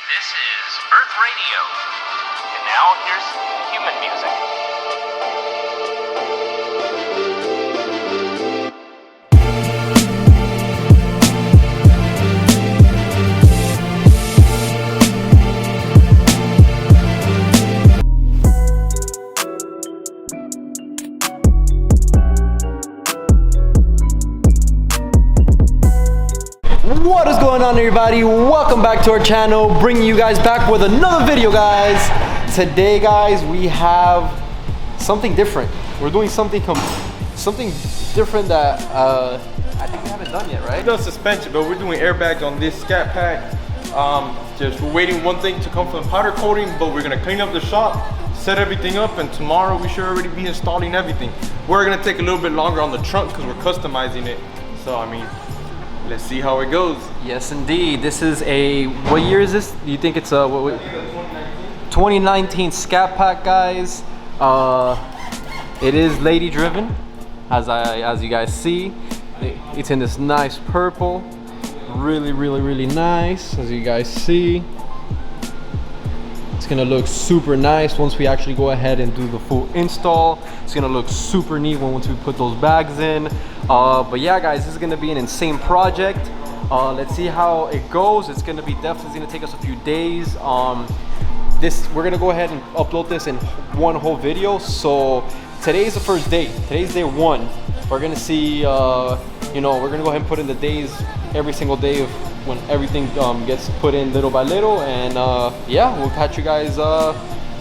This is Earth Radio. And now here's human music. What is going on, everybody? Welcome back to our channel, bringing you guys back with another video, guys. Today, guys, we have something different. We're doing something different that I think we haven't done yet, right? We've done suspension, but we're doing airbags on this Scatpack. Just we're waiting one thing to come from the powder coating, but we're gonna clean up the shop, set everything up, and tomorrow we should already be installing everything. We're gonna take a little bit longer on the trunk because we're customizing it. So I mean, let's see how it goes. Yes, indeed. This is a, what year is this? Do you think it's a 2019 Scatpack, guys? It is lady driven, as you guys see. It's in this nice purple, really nice, as you guys see. It's gonna look super nice once we actually go ahead and do the full install. It's gonna look super neat once we put those bags in. But yeah, guys, this is gonna be an insane project. Let's see how it goes. It's gonna be definitely gonna take us a few days. We're gonna go ahead and upload this in one whole video. So today's the first day. Today's day one. We're gonna see. You know, we're gonna go ahead and put in the days every single day of when everything gets put in little by little, and yeah, we'll catch you guys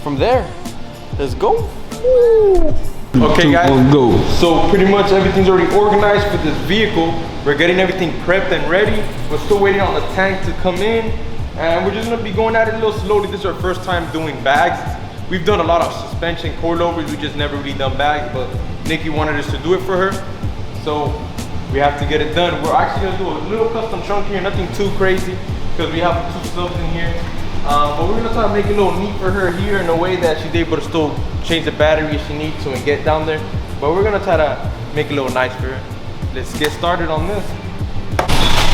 from there. Let's go. Woo. Okay, guys, go. So pretty much everything's already organized for this vehicle. We're getting everything prepped and ready. We're still waiting on the tank to come in, and we're just gonna be going at it a little slowly. This is our first time doing bags. We've done a lot of suspension coilovers. We just never really done bags, but Nikki wanted us to do it for her, so we have to get it done. We're actually gonna do a little custom trunk here, nothing too crazy, because we have two stubs in here. But we're gonna try to make it a little neat for her here in a way that she's able to still change the battery if she needs to and get down there. But we're gonna try to make it a little nice for her. Let's get started on this.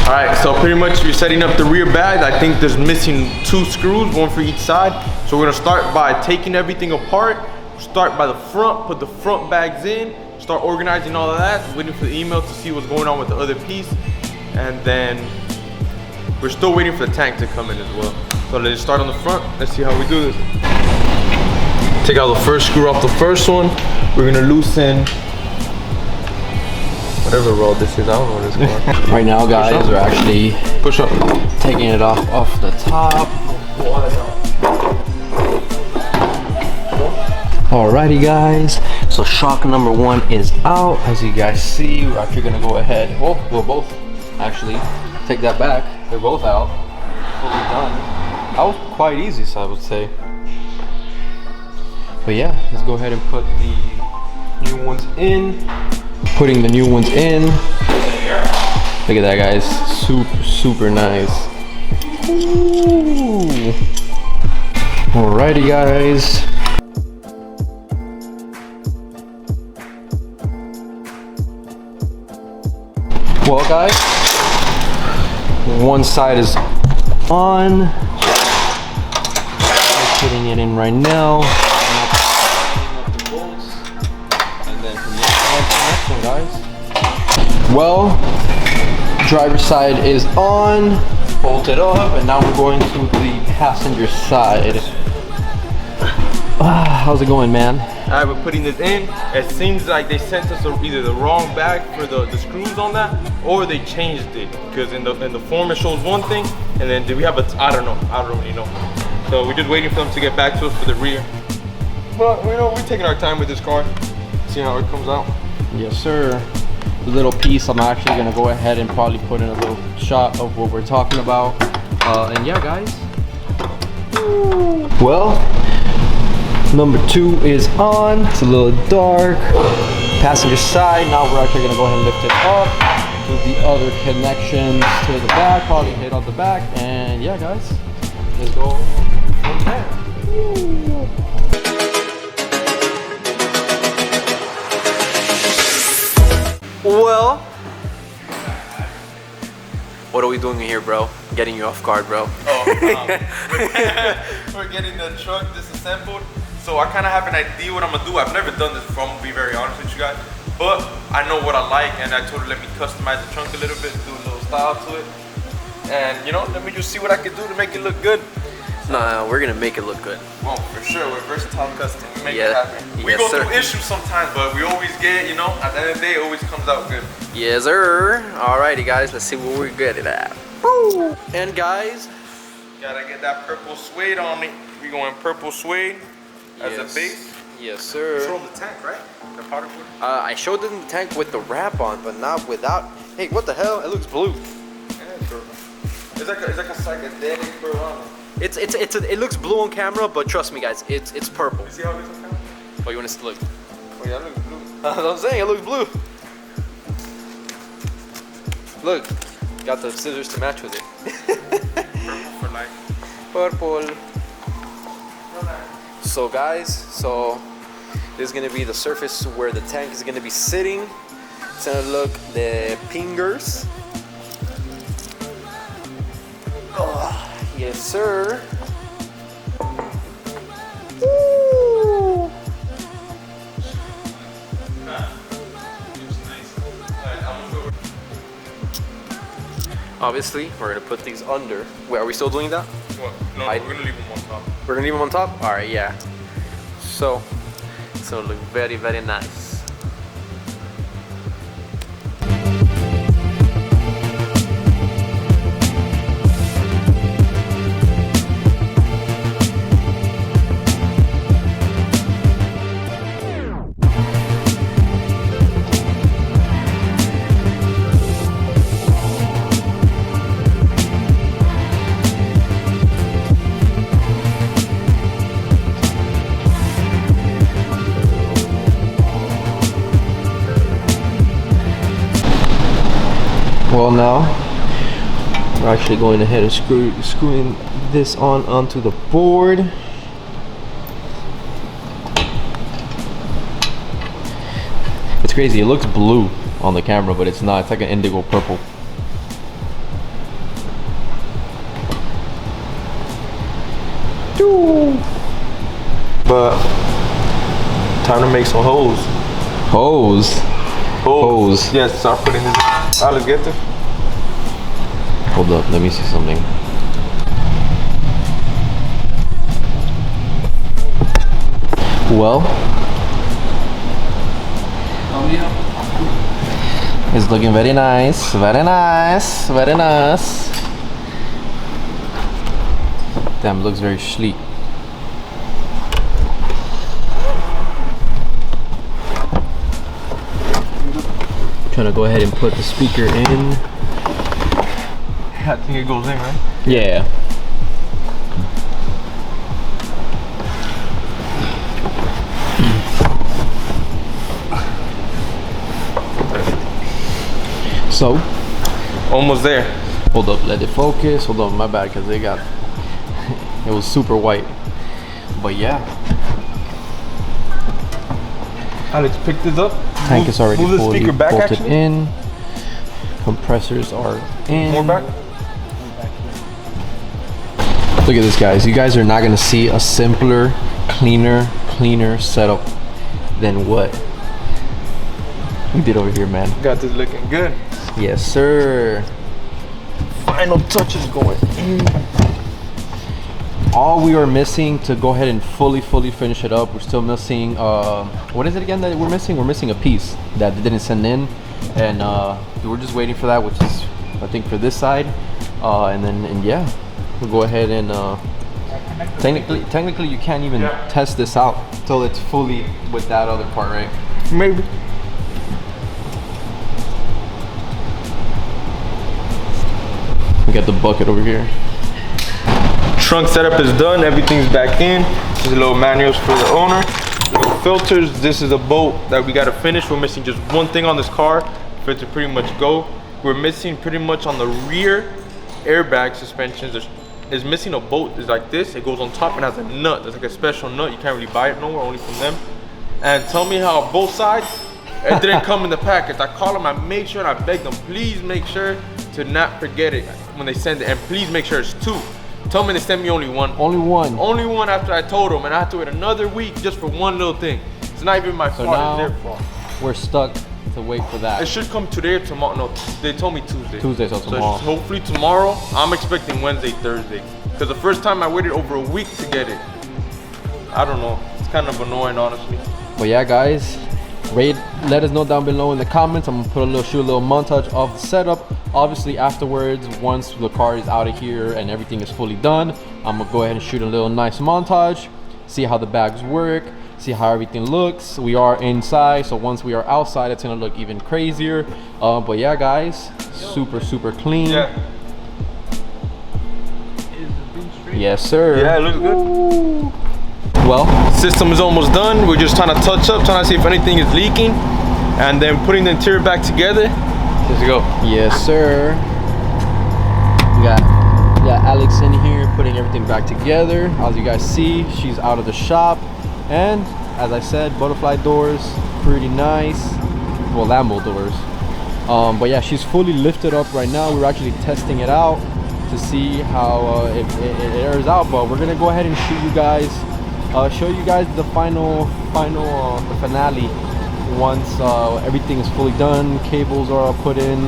All right, so pretty much we're setting up the rear bag. I think there's missing 2 screws, one for each side. So we're gonna start by taking everything apart. Start by the front, put the front bags in, start organizing all of that, waiting for the email to see what's going on with the other piece. And then we're still waiting for the tank to come in as well. So let's start on the front. Let's see how we do this. Take out the first screw off the first one. We're gonna loosen whatever roll this is. I don't know what it's called. Right now, guys, we're actually push up, taking it off the top. Alrighty, guys, so shock number 1 is out. As you guys see, we're actually gonna go ahead, well, we'll both actually take that back. They're both out, fully done. That was quite easy, so I would say. But yeah, let's go ahead and put the new ones in. Putting the new ones in. Look at that, guys, super nice. Ooh. Alrighty, guys. Well, guys, one side is on. I'm putting it in right now. And then from this side to the next one, guys. Well, driver's side is on, bolted up, and now we're going to the passenger side. How's it going, man? All right, we're putting this in. It seems like they sent us either the wrong bag for the screws on that, or they changed it, because in the form it shows one thing, and then do we have I don't really know. So we're just waiting for them to get back to us for the rear. But you know, we're taking our time with this car. See how it comes out. Yes, sir. The little piece, I'm actually gonna go ahead and probably put in a little shot of what we're talking about. And yeah, guys. Well, number 2 is on. It's a little dark. Passenger side. Now we're actually gonna go ahead and lift it up. Do the other connections to the back. Probably hit on the back. And yeah, guys, let's go from there. Well, what are we doing here, bro? Getting you off guard, bro. Oh, We're getting the truck disassembled. So I kind of have an idea what I'm gonna do. I've never done this before, I'm gonna be very honest with you guys. But I know what I like, and I told her let me customize the trunk a little bit, do a little style to it. And you know, let me just see what I can do to make it look good. No, we're gonna make it look good. Oh, for sure, we're versatile custom. We make it happen. We go through issues sometimes, but we always get, you know, at the end of the day, it always comes out good. Yes, sir. Alrighty, guys, let's see what we're good at. Woo! And guys, gotta get that purple suede on it. We going purple suede as a base. Yes, sir. Show them the tank, right? The powder coating. I showed them the tank with the wrap on, but not without. Hey, what the hell? It looks blue. Yeah, it's like a psychedelic Peruano. It looks blue on camera, but trust me, guys, it's purple. You see how it looks on camera? Oh, you want us to look? Oh yeah, it looks blue. That's what I'm saying. It looks blue. Look, got the scissors to match with it. Purple for life. Purple. So guys, this is gonna be the surface where the tank is gonna be sitting. It's gonna look the pingers. Oh, yes, sir. Woo! Obviously, we're gonna put these under. Wait, are we still doing that? What? No, we're gonna leave them on top. We're gonna leave them on top? All right, yeah. So it's gonna look very, very nice. Well, now we're actually going ahead and screwing this onto the board. It's crazy. It looks blue on the camera, but it's not. It's like an indigo purple. But time to make some holes. Hose. Hose. Yes, start putting this in. Let's get this. Hold up, let me see something. Well, it's looking very nice, very nice, very nice. Damn, looks very sleek. Trying to go ahead and put the speaker in. I think it goes in, right? Yeah. So, almost there. Hold up, let it focus. Hold up, my bad, because it was super white. But yeah. Alex, pick this up. Tank is already move the fully speaker back, bolted actually. in. Compressors are in. More back. Look at this, guys. You guys are not gonna see a simpler, cleaner setup than what we did over here, man. Got this looking good. Yes, sir. Final touches going in. All we are missing to go ahead and fully finish it up, we're still missing, what is it again that we're missing? We're missing a piece that they didn't send in, and we're just waiting for that, which is, I think, for this side, and yeah, we'll go ahead and technically you can't even test this out till it's fully with that other part, right? Maybe. We got the bucket over here. Trunk setup is done, everything's back in. There's a little manuals for the owner, little filters. This is a bolt that we gotta finish. We're missing just one thing on this car for it to pretty much go. We're missing pretty much on the rear airbag suspensions. There's missing a bolt. It's like this, it goes on top and has a nut. There's like a special nut, you can't really buy it nowhere, only from them. And tell me how both sides, it didn't come in the package. I call them, I made sure, and I begged them, please make sure to not forget it when they send it, and please make sure it's two. Tell me they sent me only one. Only one. Only one after I told them, and I have to wait another week just for one little thing. It's not even my fault, now, it's their fault. We're stuck to wait for that. It should come today or tomorrow. No, they told me Tuesday. Tuesday, so tomorrow. So hopefully tomorrow. I'm expecting Wednesday, Thursday. Because the first time I waited over a week to get it. I don't know. It's kind of annoying, honestly. But yeah, guys, let us know down below in the comments. I'm gonna shoot a little montage of the setup. Obviously, afterwards, once the car is out of here and everything is fully done, I'm gonna go ahead and shoot a little nice montage, see how the bags work, see how everything looks. We are inside, so once we are outside, it's gonna look even crazier. But yeah, guys, super clean. Yeah. Yes, sir. Yeah, it looks good. Ooh. Well, System is almost done. We're just trying to touch up, trying to see if anything is leaking, and then putting the interior back together. Let's go. yes, sir. We got Alex in here putting everything back together. As you guys see, she's out of the shop, and as I said, butterfly doors, pretty nice. Well, Lambo doors. But yeah, she's fully lifted up right now. We're actually testing it out to see how it airs out. But we're gonna go ahead and show you guys the the finale once everything is fully done, cables are put in,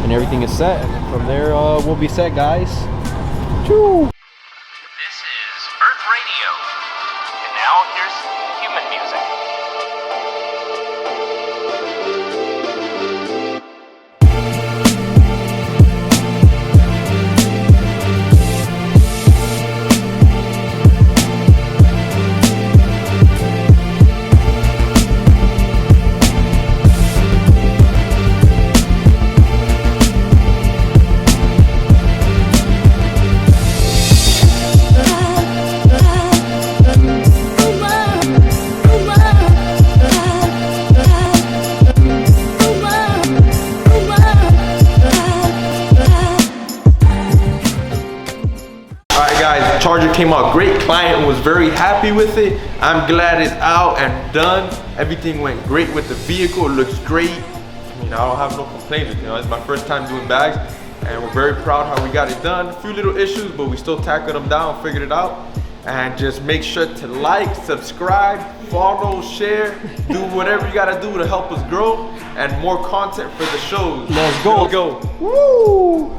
and everything is set. And then from there, we'll be set, guys. Choo. This is Earth Radio. And now here's human music. Charger came out great. Client was very happy with it. I'm glad it's out and done. Everything went great with the vehicle. It looks great. I mean, I don't have no complaints. You know, it's my first time doing bags, and we're very proud how we got it done. A few little issues, but we still tackled them down, figured it out. And just make sure to like, subscribe, follow, share, do whatever you gotta do to help us grow, and more content for the shows. Let's go. Let's go. Woo!